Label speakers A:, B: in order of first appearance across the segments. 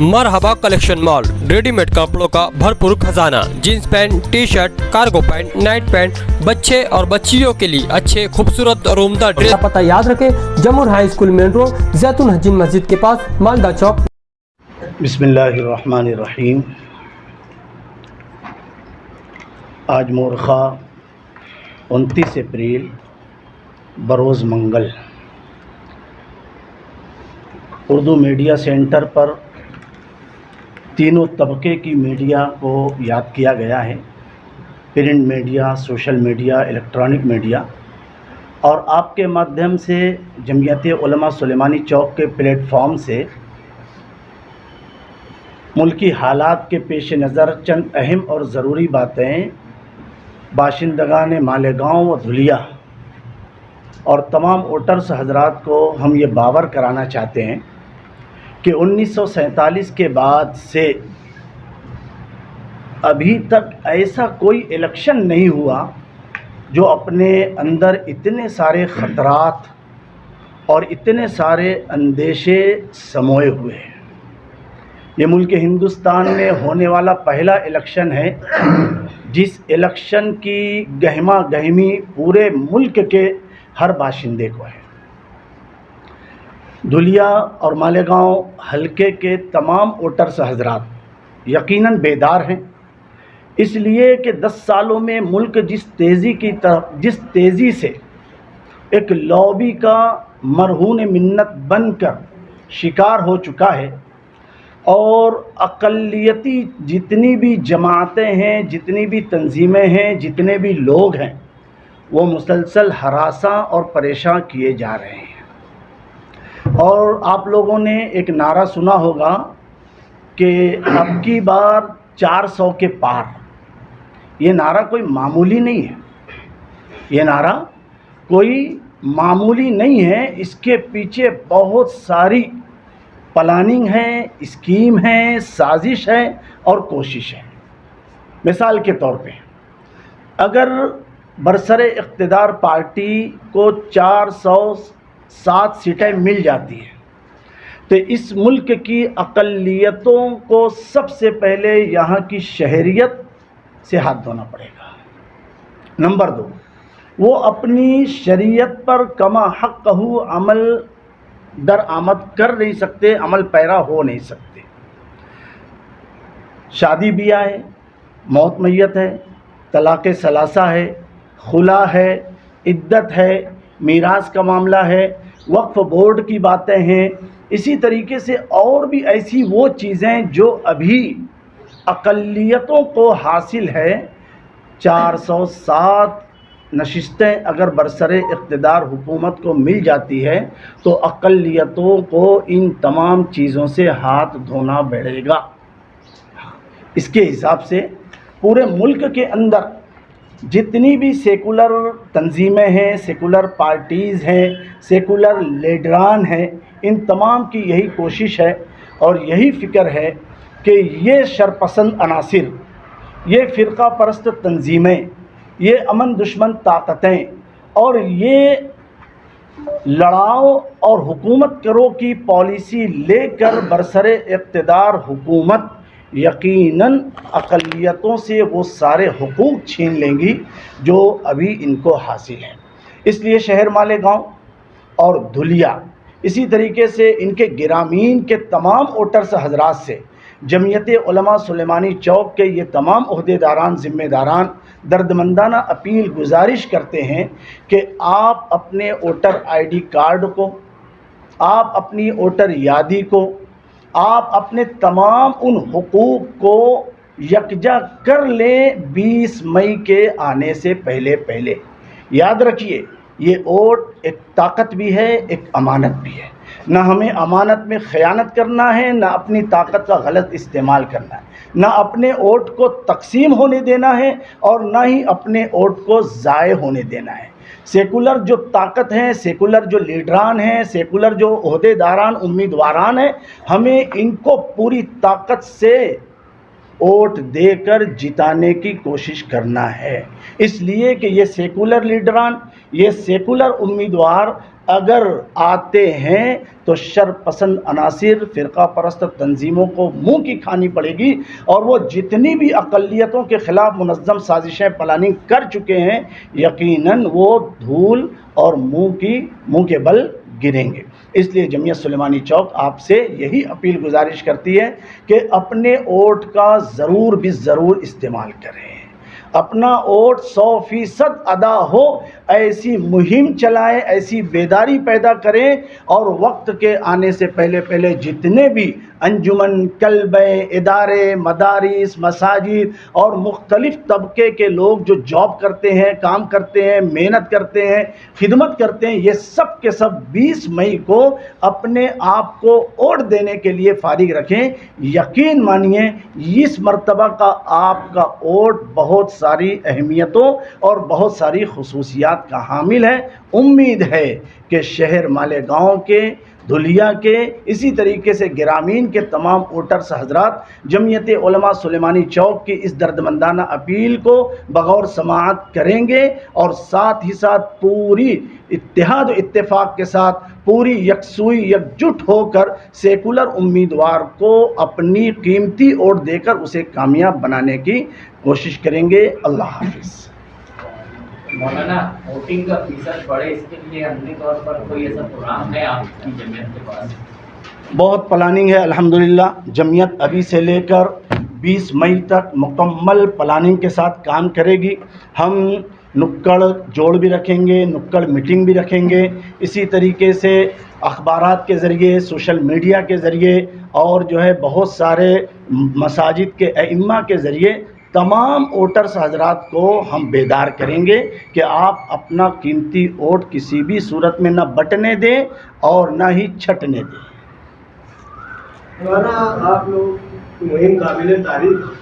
A: मरहबा collection mall, readymade कपड़ों का भरपूर खजाना, jeans pant, T shirt, cargo pant, night pant, बच्चे और बच्चियों के लिए अच्छे खूबसूरत और उम्दा ड्रेस।
B: पता याद रखें, जमूर हाई स्कूल मेन रोड, जैतून हजीन मस्जिद के पास, मालदा चौक।
C: बिस्मिल्लाहिर्रहमानिर्रहीम। आज मोरखा 29 अप्रैल बरोज़ मंगल उर्दू मीडिया सेंटर पर तीनों तबके की मीडिया को याद किया गया है। Print media, social media, electronic media, और आपके माध्यम से जमयत उलमा सुलेमानी चौक के प्लेटफॉर्म से मुल्की हालात के पेश नज़र चंद अहम और ज़रूरी बातें बाशिंदगान मालेगांव व धुलिया और तमाम वोटर्स हजरात को हम ये बावर कराना चाहते हैं कि 1947 के बाद से अभी तक ऐसा कोई इलेक्शन नहीं हुआ जो अपने अंदर इतने सारे ख़तरात और इतने सारे अंदेशे समोए हुए हैं। ये मुल्क हिंदुस्तान में होने वाला पहला इलेक्शन है जिस इलेक्शन की गहमा गहमी पूरे मुल्क के हर बाशिंदे को है। धुलिया और मालेगांव हलके के तमाम वोटर्स हजरात यकीनन बेदार हैं, इसलिए कि 10 सालों में मुल्क जिस तेज़ी से एक लॉबी का मरहून मिन्नत बनकर शिकार हो चुका है और अक़लियती जितनी भी जमातें हैं, जितनी भी तंजीमें हैं, जितने भी लोग हैं, वो मुसलसल हरासा और परेशान किए जा रहे हैं। और आप लोगों ने एक नारा सुना होगा कि अब की बार 400 के पार। ये नारा कोई मामूली नहीं है, ये नारा कोई मामूली नहीं है। इसके पीछे बहुत सारी प्लानिंग है, स्कीम है, साजिश है और कोशिश है। मिसाल के तौर पे अगर बरसरे इक़्तिदार पार्टी को 407 सीटें मिल जाती हैं तो इस मुल्क की अक़लियतों को सबसे पहले यहाँ की शहरियत से हाथ धोना पड़ेगा। नंबर 2, वो अपनी शरीयत पर कमा हक़्क़हू अमल दरआमद कर नहीं सकते, अमल पैरा हो नहीं सकते। शादी बियाह है, मौत मैयत है, तलाक़ सलासा है, खुला है, इद्दत है, मीरास का मामला है, वक्फ बोर्ड की बातें हैं। इसी तरीके से और भी ऐसी वो चीज़ें जो अभी अक़लियतों को हासिल है। 407 नशिस्तें अगर बरसरे इक़्तिदार हुकूमत को मिल जाती है तो अक़लियतों को इन तमाम चीज़ों से हाथ धोना पड़ेगा। इसके हिसाब से पूरे मुल्क के अंदर जितनी भी सेकुलर तंजीमें हैं, सेकुलर पार्टीज़ हैं, सेकुलर लीडरान हैं, इन तमाम की यही कोशिश है और यही फ़िक्र है कि ये शरपसंद अनासिर, ये फ़िरका परस्त तंजीमें, ये अमन दुश्मन ताकतें और ये लड़ाओ और हुकूमत करो की पॉलिसी लेकर बरसरे इक़्तिदार हुकूमत यकीनन अक़लियतों से वो सारे हुकूक छीन लेंगी जो अभी इनको हासिल हैं। इसलिए शहर मालेगांव और धुलिया, इसी तरीके से इनके गिरामीन के तमाम वोटर्स हजरात से जमयत उलमा सुलेमानी चौक के ये तमाम ओहदेदारान, ज़िम्मेदारान दर्दमंदाना अपील गुजारिश करते हैं कि आप अपने वोटर ID कार्ड को, आप अपनी वोटर यादी को, आप अपने तमाम उन हुकूक को यकजा कर लें 20 मई के आने से पहले। याद रखिए, ये वोट एक ताकत भी है, एक अमानत भी है। ना हमें अमानत में ख़यानत करना है, ना अपनी ताकत का गलत इस्तेमाल करना है, ना अपने वोट को तकसीम होने देना है और ना ही अपने वोट को ज़ाय होने देना है। सेकुलर जो ताकत हैं, सेकुलर जो लीडरान हैं, सेकुलर जो ओहदेदारान, उम्मीदवारान हैं, हमें इनको पूरी ताकत से वोट देकर जिताने की कोशिश करना है। इसलिए कि ये सेकुलर लीडरान, ये सेकुलर उम्मीदवार अगर आते हैं तो शर पसंद अनासिर फ़िरका परस्त तंजीमों को मुंह की खानी पड़ेगी, और वो जितनी भी अक़लियतों के ख़िलाफ़ मुनज़्ज़म साजिशें प्लानिंग कर चुके हैं, यकीनन वो धूल और मुंह के बल गिरेंगे। इसलिए जमीयत सुलेमानी चौक आपसे यही अपील गुजारिश करती है कि अपने वोट का ज़रूर भी ज़रूर इस्तेमाल करें, अपना वोट 100% अदा हो, ऐसी मुहिम चलाएं, ऐसी बेदारी पैदा करें, और वक्त के आने से पहले जितने भी अंजुमन, कल्बे, इदारे, मदारिस, मसाजिद और मुख्तलिफ़ तबके के लोग जो जॉब करते हैं, काम करते हैं, मेहनत करते हैं, खिदमत करते हैं, ये सब के सब 20 मई को अपने आप को वोट देने के लिए फारिग रखें। यकीन मानिए इस मर्तबा का आपका वोट बहुत सारी अहमियतों और बहुत सारी खुसूसियात का हामिल है। उम्मीद है कि शहर मालेगांव के, धुलिया के, इसी तरीके से ग्रामीण के तमाम वोटर्स हजरात जमीयत उलमा सुलेमानी चौक की इस दर्दमंदाना अपील को बगौर समाअत करेंगे, और साथ ही साथ पूरी इत्तेहाद इत्तेफाक के साथ, पूरी यकसुई एकजुट होकर सेकुलर उम्मीदवार को अपनी कीमती वोट देकर उसे कामयाब बनाने की कोशिश करेंगे। अल्लाह हाफिज़।
D: मौलाना, वोटिंग का फीसद बढ़े, इसके लिए अमली तौर पर कोई ऐसा प्रोग्राम है आपकी जमीयत के पास?
C: बहुत प्लानिंग है अल्हम्दुलिल्लाह। जमीयत अभी से लेकर 20 मई तक मुकम्मल प्लानिंग के साथ काम करेगी। हम नुक्कड़ जोड़ भी रखेंगे, नुक्कड़ मीटिंग भी रखेंगे, इसी तरीके से अखबारात के ज़रिए, सोशल मीडिया के ज़रिए, और जो है बहुत सारे मसाजिद के अइम्मा के ज़रिए तमाम वोटर्स हजरात को हम बेदार करेंगे कि आप अपना कीमती वोट किसी भी सूरत में न बटने दें और न ही छटने दें।
E: मौलाना, आप लोग मुहिम काबिल तारीफ,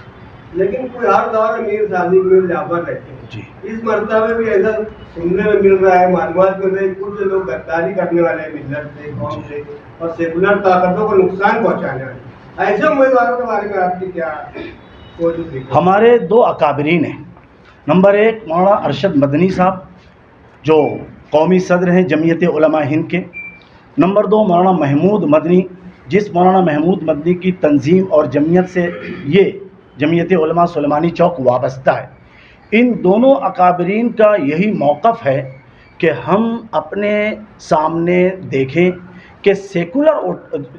E: लेकिन कोई हर दौर अमीर सादिक में जाफर रहते हैं
C: जी।
E: इस मरतबे भी ऐसा सुनने में मिल रहा है, मालूमात मिल रही है, कुछ लोग गद्दारी करने वाले हैं मिल्लत से, कौम से, और सेकुलर ताकतों को नुकसान पहुंचाने वाले। ऐसे उम्मीदवारों के बारे में आपकी क्या कोशिश है?
C: हमारे 2 अकाबरीन हैं। नंबर 1 मौलाना अरशद मदनी साहब जो कौमी सदर हैं जमीयत उलमा हिंद के। नंबर 2 मौलाना महमूद मदनी, जिस मौलाना महमूद मदनी की तंजीम और जमीयत से ये जमीयत उलमा सुलेमानी चौक वाबस्ता है। इन दोनों अकाबरीन का यही मौक़िफ़ है कि हम अपने सामने देखें कि सेकुलर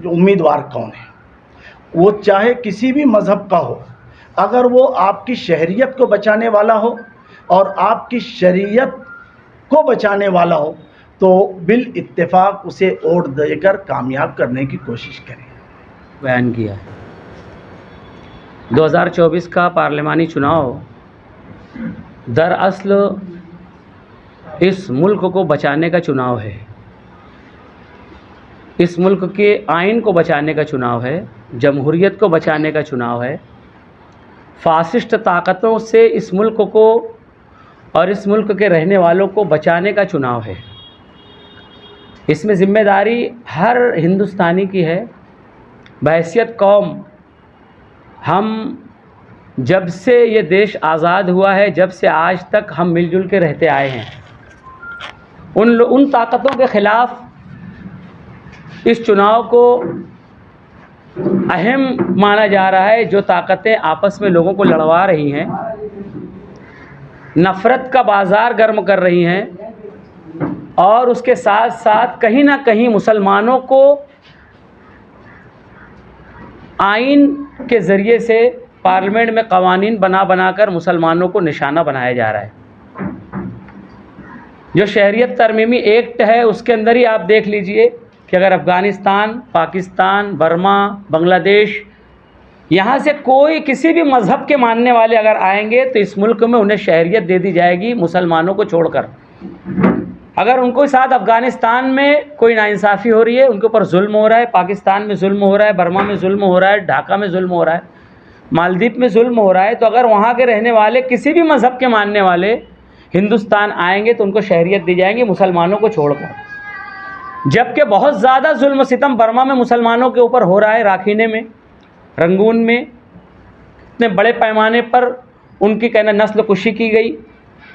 C: उम्मीदवार कौन है, वो चाहे किसी भी मज़हब का हो, अगर वो आपकी शहरियत को बचाने वाला हो और आपकी शरीयत को बचाने वाला हो, तो बिल इत्तेफाक उसे वोट देकर कामयाब करने की कोशिश करें।
D: बयान किया है 2024 का पार्लिमानी चुनाव दरअसल इस मुल्क को बचाने का चुनाव है, इस मुल्क के आइन को बचाने का चुनाव है, जमहूरियत को बचाने का चुनाव है, फासिस्ट ताकतों से इस मुल्क को और इस मुल्क के रहने वालों को बचाने का चुनाव है। इसमें ज़िम्मेदारी हर हिंदुस्तानी की है। बहैसियत कौम, हम जब से ये देश आज़ाद हुआ है, जब से आज तक हम मिलजुल के रहते आए हैं, उन ताकतों के ख़िलाफ़ इस चुनाव को अहम माना जा रहा है। जो ताकतें आपस में लोगों को लड़वा रही हैं, नफ़रत का बाज़ार गर्म कर रही हैं, और उसके साथ साथ कहीं ना कहीं मुसलमानों को आइन के ज़रिए से पार्लियामेंट में कवानीन बनाकर मुसलमानों को निशाना बनाया जा रहा है। जो शहरियत तरमीमी एक्ट है, उसके अंदर ही आप देख लीजिए कि अगर अफ़गानिस्तान, पाकिस्तान, बर्मा, बांग्लादेश, यहाँ से कोई किसी भी मज़हब के मानने वाले अगर आएंगे तो इस मुल्क में उन्हें शहरियत दे दी जाएगी मुसलमानों को छोड़कर। अगर उनको साथ अफ़गानिस्तान में कोई नाइंसाफ़ी हो रही है, उनके ऊपर जुल्म हो रहा है, पाकिस्तान में जुल्म हो रहा है, बर्मा में जुल्म हो रहा है, ढाका में जुल्म हो रहा है, मालदीव में जुल्म हो रहा है, तो अगर वहाँ के रहने वाले किसी भी मज़हब के मानने वाले हिंदुस्तान आएंगे तो उनको शहरियत दी जाएंगी मुसलमानों को छोड़कर। जबकि बहुत ज़्यादा जुल्म सितम बर्मा में मुसलमानों के ऊपर हो रहा है, राखीने में, रंगून में, इतने बड़े पैमाने पर उनकी कहना नस्ल कुशी की गई।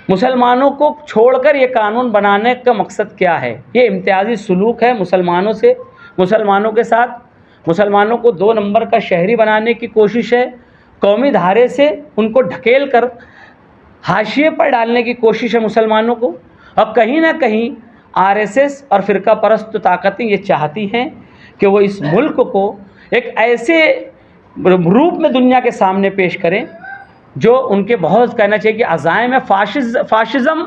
D: मुसलमानों को छोड़कर ये कानून बनाने का मकसद क्या है? ये इम्तियाजी सलूक है मुसलमानों से, मुसलमानों के साथ। मुसलमानों को 2 नंबर का शहरी बनाने की कोशिश है। कौमी धारे से उनको ढकेल कर हाशिए पर डालने की कोशिश है मुसलमानों को। और कहीं ना कहीं आरएसएस और फ़िरका परस्त ताकतें ये चाहती हैं कि वो इस मुल्क को एक ऐसे रूप में दुनिया के सामने पेश करें जो उनके बहुत कहना चाहिए कि अज़ाइम है फाशिज़म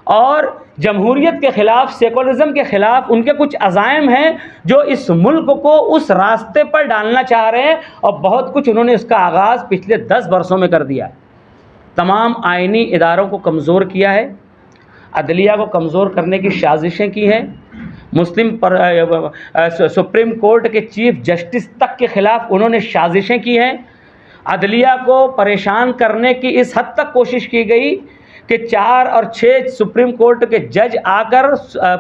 D: और जमहूरियत के ख़िलाफ़, सेकुलरिज़म के ख़िलाफ़ उनके कुछ अज़ाइम हैं जो इस मुल्क को उस रास्ते पर डालना चाह रहे हैं। और बहुत कुछ उन्होंने उसका आगाज़ पिछले 10 वर्षों में कर दिया है। तमाम आइनी इदारों को कमज़ोर किया है, अदलिया को कमज़ोर करने की साजिशें की हैं, सुप्रीम कोर्ट के चीफ जस्टिस तक के ख़िलाफ़ उन्होंने साजिशें की हैं। अदलिया को परेशान करने की इस हद तक कोशिश की गई कि 4 और 6 सुप्रीम कोर्ट के जज आकर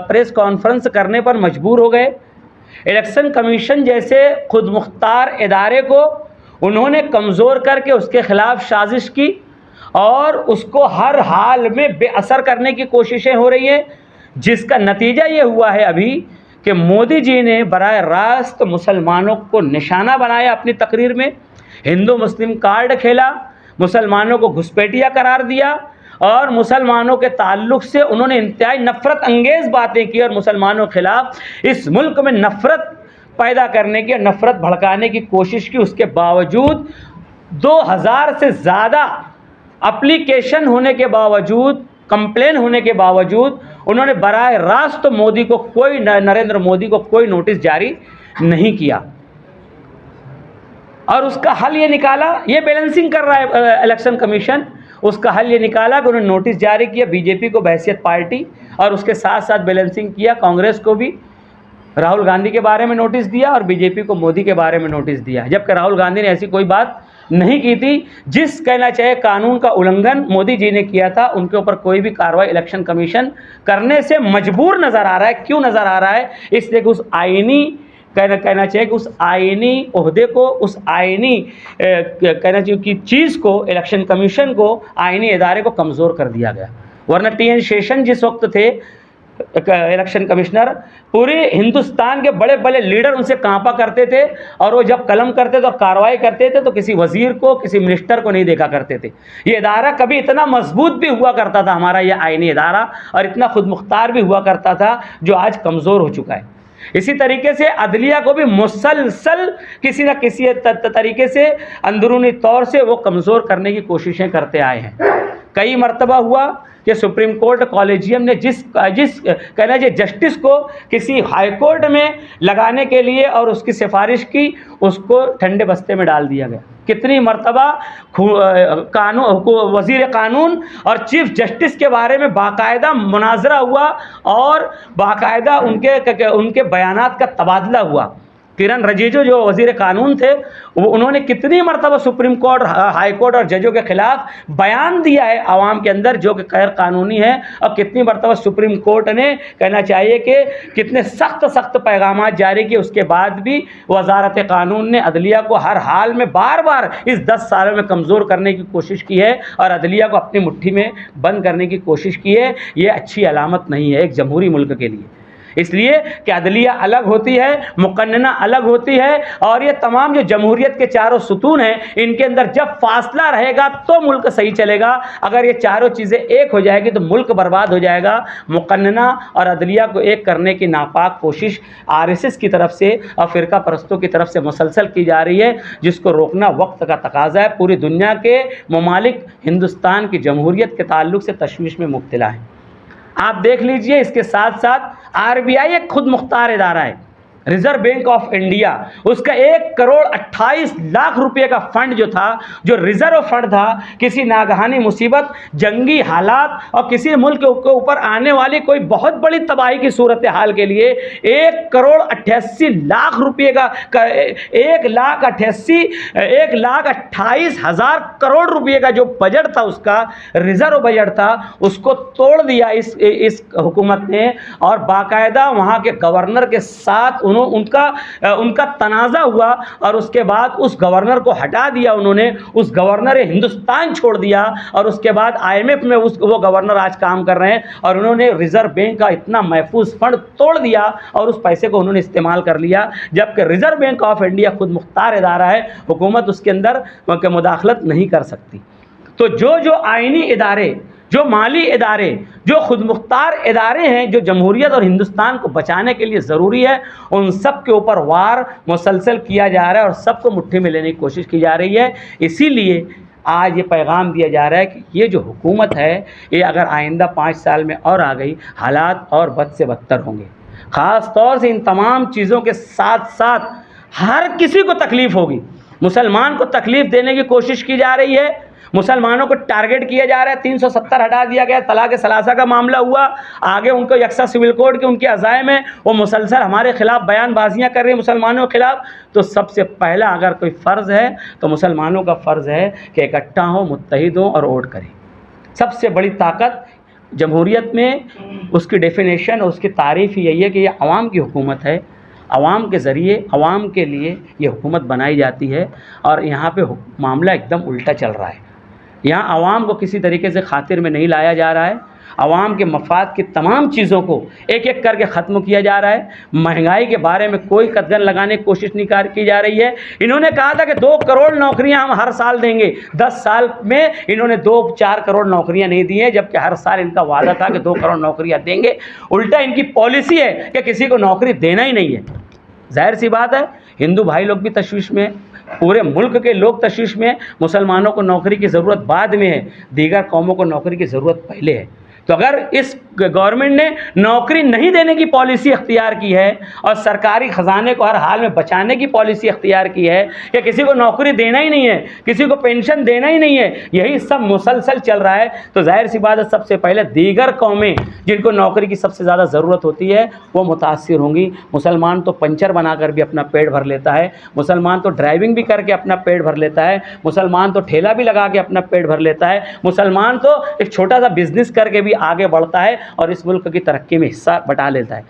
D: प्रेस कॉन्फ्रेंस करने पर मजबूर हो गए। इलेक्शन कमीशन जैसे खुद मुख्तार इदारे को उन्होंने कमज़ोर करके उसके ख़िलाफ़ साजिश की और उसको हर हाल में बेअसर करने की कोशिशें हो रही हैं, जिसका नतीजा ये हुआ है अभी कि मोदी जी ने बराह रास्त मुसलमानों को निशाना बनाया। अपनी तकरीर में हिंदू मुस्लिम कार्ड खेला, मुसलमानों को घुसपैठिया करार दिया और मुसलमानों के ताल्लुक़ से उन्होंने इंतहाई नफ़रत अंगेज़ बातें की और मुसलमानों के ख़िलाफ़ इस मुल्क में नफ़रत पैदा करने की और नफ़रत भड़काने की कोशिश की। उसके बावजूद 2000 से ज़्यादा एप्लीकेशन होने के बावजूद, कंप्लेन होने के बावजूद उन्होंने बराह रास्त मोदी को कोई, नरेंद्र मोदी को कोई नोटिस जारी नहीं किया। और उसका हल ये निकाला, ये बैलेंसिंग कर रहा है इलेक्शन कमीशन, उसका हल ये निकाला कि उन्होंने नोटिस जारी किया बीजेपी को बहैसियत पार्टी और उसके साथ साथ बैलेंसिंग किया कांग्रेस को भी, राहुल गांधी के बारे में नोटिस दिया और बीजेपी को मोदी के बारे में नोटिस दिया, जबकि राहुल गांधी ने ऐसी कोई बात नहीं की थी। जिस कहना चाहिए कानून का उल्लंघन मोदी जी ने किया था उनके ऊपर कोई भी कार्रवाई इलेक्शन कमीशन करने से मजबूर नज़र आ रहा है। क्यों नज़र आ रहा है? इसलिए कि उस आईनी कहना चाहिए कि उस आईनी ओहदे को, उस आईनी कहना चाहिए कि चीज़ को, इलेक्शन कमीशन को, आईनी इदारे को कमज़ोर कर दिया गया। वरना TN शेषन जिस वक्त थे इलेक्शन कमिश्नर, पूरे हिंदुस्तान के बड़े बड़े लीडर उनसे कांपा करते थे और वो जब कलम करते थे और कार्रवाई करते थे तो किसी वजीर को, किसी मिनिस्टर को नहीं देखा करते थे। ये इदारा कभी इतना मजबूत भी हुआ करता था हमारा ये आईनी इदारा, और इतना खुद मुख्तार भी हुआ करता था, जो आज कमज़ोर हो चुका है। इसी तरीके से अदलिया को भी मुसलसल किसी न किसी तरीके से अंदरूनी तौर से वो कमज़ोर करने की कोशिशें करते आए हैं। कई मरतबा हुआ कि सुप्रीम कोर्ट कॉलेजियम ने जिस कहना चाहिए जस्टिस को किसी हाई कोर्ट में लगाने के लिए और उसकी सिफारिश की, उसको ठंडे बस्ते में डाल दिया गया। कितनी मरतबा वज़ीर कानून और चीफ जस्टिस के बारे में बाकायदा मुनाजरा हुआ और बाकायदा उनके बयानात का तबादला हुआ। किरण रिजिजू जो वज़ीर कानून थे, वो उन्होंने कितनी मरतबा सुप्रीम कोर्ट, हाई कोर्ट और जजों के ख़िलाफ़ बयान दिया है आवाम के अंदर जो कि गैर कानूनी है, और कितनी मरतबा सुप्रीम कोर्ट ने कहना चाहिए कि कितने सख्त पैगामात जारी किए। उसके बाद भी वज़ारत कानून ने अदलिया को हर हाल में बार बार इस 10 सालों में कमज़ोर करने की कोशिश की है और अदलिया को अपनी मुट्ठी में बंद करने की कोशिश की है। ये अच्छी अलामत नहीं है एक जमहूरी मुल्क के लिए, इसलिए कि अदलिया अलग होती है, मुकन्नना अलग होती है, और ये तमाम जो जमहूरियत के चारों सुतून हैं, इनके अंदर जब फासला रहेगा तो मुल्क सही चलेगा। अगर ये चारों चीज़ें एक हो जाएगी तो मुल्क बर्बाद हो जाएगा। मुकन्नना और अदलिया को एक करने की नापाक कोशिश RSS की तरफ से और फ़िरका परस्तों की तरफ से मुसलसल की जा रही है, जिसको रोकना वक्त का तकाज़ा है। पूरी दुनिया के ममालिक हिंदुस्तान की जमहूरियत के ताल्लुक़ से तशवीश में मुब्तला हैं। आप देख लीजिए, इसके साथ साथ RBI एक खुद मुख्तार इदारा है, रिज़र्व बैंक ऑफ इंडिया, उसका 1,28,00,000 रुपये का फंड जो था, जो रिज़र्व फंड था, किसी नागहानी मुसीबत, जंगी हालात और किसी मुल्क के ऊपर आने वाली कोई बहुत बड़ी तबाही की सूरत हाल के लिए 1,88,00,000 रुपये का 1,28,000 करोड़ रुपये का जो बजट था, उसका रिज़र्व बजट था, उसको तोड़ दिया इस हुकूमत ने और बाकायदा वहाँ के गवर्नर के साथ ان کا تنازع ہوا اور اس کے بعد اس گورنر کو ہٹا دیا انہوں نے، اس گورنر ہندوستان چھوڑ دیا، اور اس کے بعد IMF میں وہ گورنر آج کام کر رہے ہیں، اور انہوں نے ریزرو بینک کا اتنا محفوظ فنڈ توڑ دیا اور اس پیسے کو انہوں نے استعمال کر لیا، جبکہ ریزرو بینک آف انڈیا خود مختار ادارہ ہے، حکومت اس کے اندر مداخلت نہیں کر سکتی۔ تو جو آئینی ادارے، جو مالی ادارے، جو خود مختار ادارے ہیں، جو جمہوریت اور ہندوستان کو بچانے کے لیے ضروری ہے، ان سب کے اوپر وار مسلسل کیا جا رہا ہے اور سب کو مٹھی میں لینے کی کوشش کی جا رہی ہے۔ اسی لیے آج یہ پیغام دیا جا رہا ہے کہ یہ جو حکومت ہے، یہ اگر آئندہ 5 سال میں اور آ گئی، حالات اور بد سے بدتر ہوں گے۔ خاص طور سے ان تمام چیزوں کے ساتھ ساتھ ہر کسی کو تکلیف ہوگی۔ مسلمان کو تکلیف دینے کی کوشش کی جا رہی ہے، مسلمانوں کو ٹارگٹ کیا جا رہا ہے، 370 ہٹا دیا گیا، طلاق ثلاثہ کا معاملہ ہوا، آگے ان کو یکساں سول کوڈ کے ان کے عزائم ہیں، وہ مسلسل ہمارے خلاف بیان بازیاں کر رہے ہیں مسلمانوں کے خلاف۔ تو سب سے پہلا اگر کوئی فرض ہے تو مسلمانوں کا فرض ہے کہ اکٹھا ہوں، متحد ہوں اور ووٹ کریں۔ سب سے بڑی طاقت جمہوریت میں اس کی ڈیفینیشن اور اس کی تعریف ہی یہی ہے کہ یہ عوام کی حکومت ہے، عوام کے ذریعے عوام کے لیے یہ حکومت بنائی جاتی ہے، اور یہاں پہ معاملہ ایک دم الٹا چل رہا ہے۔ یہاں عوام کو کسی طریقے سے خاطر میں نہیں لایا جا رہا ہے، عوام کے مفاد کی تمام چیزوں کو ایک ایک کر کے ختم کیا جا رہا ہے۔ مہنگائی کے بارے میں کوئی قدغن لگانے کی کوشش نہیں کی جا رہی ہے۔ انہوں نے کہا تھا کہ 2 کروڑ نوکریاں ہم ہر سال دیں گے، 10 سال میں انہوں نے 2-4 کروڑ نوکریاں نہیں دی ہیں، جبکہ ہر سال ان کا وعدہ تھا کہ 2 کروڑ نوکریاں دیں گے۔ الٹا ان کی پالیسی ہے کہ کسی کو نوکری دینا ہی نہیں ہے۔ ظاہر سی بات ہے ہندو بھائی لوگ بھی تشویش میں ہیں، پورے ملک کے لوگ تشویش میں ہیں۔ مسلمانوں کو نوکری کی ضرورت بعد میں ہے، دیگر قوموں کو نوکری کی ضرورت پہلے ہے۔ تو اگر اس گورنمنٹ نے نوکری نہیں دینے کی پالیسی اختیار کی ہے اور سرکاری خزانے کو ہر حال میں بچانے کی پالیسی اختیار کی ہے کہ کسی کو نوکری دینا ہی نہیں ہے، کسی کو پینشن دینا ہی نہیں ہے، یہی سب مسلسل چل رہا ہے، تو ظاہر سی بات ہے سب سے پہلے دیگر قومیں جن کو نوکری کی سب سے زیادہ ضرورت ہوتی ہے وہ متاثر ہوں گی۔ مسلمان تو پنچر بنا کر بھی اپنا پیٹ بھر لیتا ہے، مسلمان تو ڈرائیونگ بھی کر کے اپنا پیٹ بھر لیتا ہے، مسلمان تو ٹھیلا بھی لگا کے اپنا پیٹ بھر لیتا ہے، مسلمان تو ایک چھوٹا سا بزنس کر کے بھی آگے بڑھتا ہے اور اس ملک کی ترقی میں حصہ بٹا لیتا ہے۔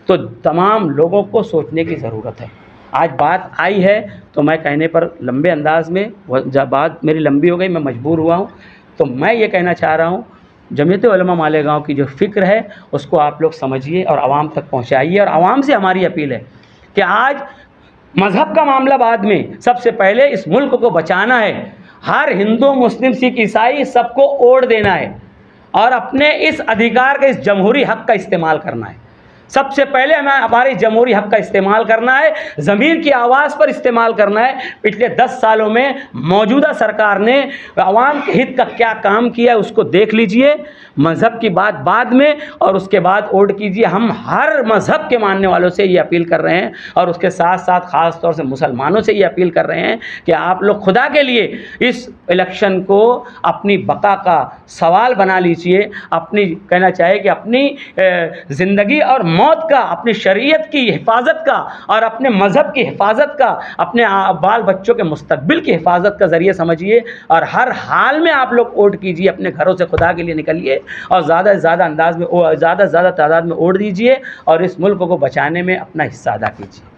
D: تو تمام لوگوں کو سوچنے کی ضرورت ہے۔ آج بات آئی ہے تو میں کہنے پر لمبے انداز میں، جب بات میری لمبی ہو گئی میں مجبور ہوا ہوں، تو میں یہ کہنا چاہ رہا ہوں جمعیت علماء مالیگاؤں کی جو فکر ہے اس کو آپ لوگ سمجھیے اور عوام تک پہنچائیے، اور عوام سے ہماری اپیل ہے کہ آج مذہب کا معاملہ بعد میں، سب سے پہلے اس ملک کو بچانا ہے۔ ہر ہندو، مسلم، سکھ، عیسائی سب کو ووٹ دینا ہے اور اپنے اس ادھیکار کا، اس جمہوری حق کا استعمال کرنا ہے۔ سب سے پہلے ہمیں ہمارے جمہوری حق کا استعمال کرنا ہے، ضمیر کی آواز پر استعمال کرنا ہے۔ پچھلے 10 سالوں میں موجودہ سرکار نے عوام کے ہت کا کیا کام کیا ہے اس کو دیکھ لیجئے۔ مذہب کی بات بعد میں، اور اس کے بعد ووٹ کیجئے۔ ہم ہر مذہب کے ماننے والوں سے یہ اپیل کر رہے ہیں، اور اس کے ساتھ ساتھ خاص طور سے مسلمانوں سے یہ اپیل کر رہے ہیں کہ آپ لوگ خدا کے لیے اس الیکشن کو اپنی بقا کا سوال بنا لیجئے، اپنی کہنا چاہے کہ اپنی زندگی اور موت کا، اپنی شریعت کی حفاظت کا اور اپنے مذہب کی حفاظت کا، اپنے بال بچوں کے مستقبل کی حفاظت کا ذریعہ سمجھیے، اور ہر حال میں آپ لوگ ووٹ کیجیے، اپنے گھروں سے خدا کے لیے نکلیے اور زیادہ سے زیادہ انداز میں، زیادہ سے زیادہ تعداد میں ووٹ دیجیے اور اس ملک کو بچانے میں اپنا حصہ ادا کیجیے۔